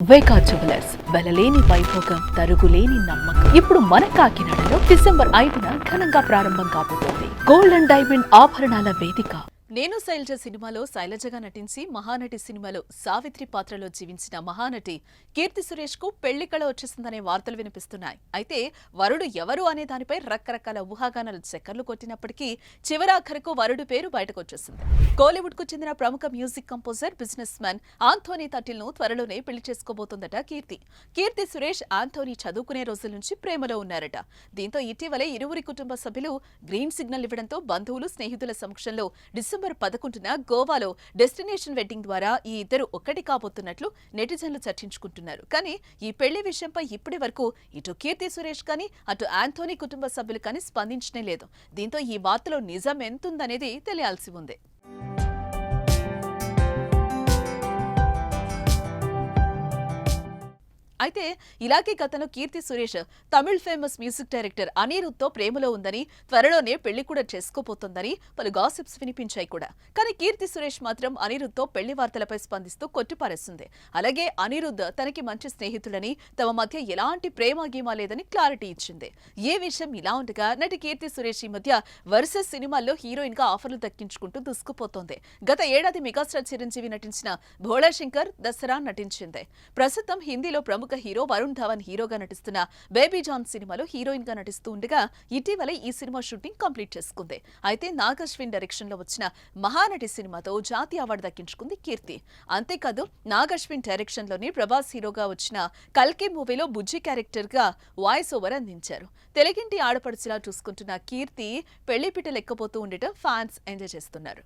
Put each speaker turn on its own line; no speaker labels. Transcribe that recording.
వేకా jewellers వెలలేని Vaibhogam తరుగులేని నమ్మకం. ఇప్పుడు మన కాకినాడలో డిసెంబర్ 5న ఘనంగా ప్రారంభం కాబోతోంది. గోల్డ్ అండ్ డైమండ్ ఆభరణాల వేదిక. నేను శైలజ సినిమాలో శైలజగా నటించి మహానటి సినిమాలో సావిత్రి పాత్రలో జీవించిన మహానటి కీర్తి సురేష్ కు పెళ్లి కళ వచ్చేసిందనే వార్తలు వినిపిస్తున్నాయి. అయితే వరుడు ఎవరు అనే దానిపై రకరకాల ఊహాగానాలు చక్కర్లు కొట్టినప్పటికీ చివరాఖరకు వరుడు పేరు బయటకు వచ్చేసింది. కోలీవుడ్ కు చెందిన ప్రముఖ music composer business man Antony Thattil ను త్వరలోనే పెళ్లి చేసుకోబోతోందట కీర్తి. కీర్తి సురేష్ ఆంథోనీ చదువుకునే రోజుల నుంచి ప్రేమలో ఉన్నారట. దీంతో ఇటీవలే ఇరువురి కుటుంబ సభ్యులు గ్రీన్ సిగ్నల్ ఇవ్వడంతో బంధువులు స్నేహితుల సమక్షంలో డిసెంబర్ 11న గోవాలో డెస్టినేషన్ వెడ్డింగ్ ద్వారా ఈ ఇద్దరు ఒక్కటి కాబోతున్నట్లు నెటిజన్లు చర్చించుకుంటున్నారు. కానీ ఈ పెళ్లి విషయంపై ఇప్పటి వరకు ఇటు కీర్తి సురేష్ కానీ అటు ఆంథోనీ కుటుంబ సభ్యులు కానీ స్పందించనే లేదు. దీంతో ఈ వార్తలో నిజం ఎంతుందనేది తెలియాల్సి ఉంది. అయితే ఇలాగే గతంలో Keerthy Suresh Tamil famous music director అనిరుద్ధ్తో ప్రేమలో ఉందని, త్వరలోనే పెళ్లి కూడా చేసుకోబోతోందని పలు గాసిప్స్ వినిపించాయి కూడా. కానీ కీర్తి సురేష్ మాత్రం అనిరుద్ధ్తో పెళ్లి వార్తలపై స్పందిస్తూ కొట్టిపారేస్తుంది. అలాగే అనిరుద్ధ్ తనకి మంచి స్నేహితులని, తమ మధ్య ఎలాంటి ప్రేమ గీమా లేదని క్లారిటీ ఇచ్చింది. ఏ విషయం ఇలా ఉండగా నటి కీర్తి సురేష్ ఈ మధ్య వరుస సినిమాల్లో హీరోయిన్ గా ఆఫర్లు దక్కించుకుంటూ దూసుకుపోతోంది. గత ఏడాది మెగాస్టార్ చిరంజీవి నటించిన భోళా శంకర్ దసరా నటించింది. ప్రస్తుతం హిందీలో ప్రముఖ హీరో వరుణ్ ధవన్ హీరోగా నటిస్తున్న బేబీ జాన్ సినిమాలో హీరోయిన్ గా నటిస్తూ ఉండగా ఇటీవలే ఈ సినిమా షూటింగ్ కంప్లీట్ చేసుకుంది. అయితే నాగ్ అశ్విన్ డైరెక్షన్ లో వచ్చిన మహానటి సినిమాతో జాతీయ అవార్డు దక్కించుకుంది కీర్తి. అంతేకాదు నాగ్ అశ్విన్ డైరెక్షన్ లోని ప్రభాస్ హీరోగా వచ్చిన కల్కి మూవీలో బుజ్జి క్యారెక్టర్ గా వాయిస్ ఓవర్ అందించారు. తెలుగింటి ఆడపడుచులా చూసుకుంటున్న కీర్తి పెళ్లిపీట లెక్కపోతూ ఉండటం ఫ్యాన్స్ ఎంజాయ్ చేస్తున్నారు.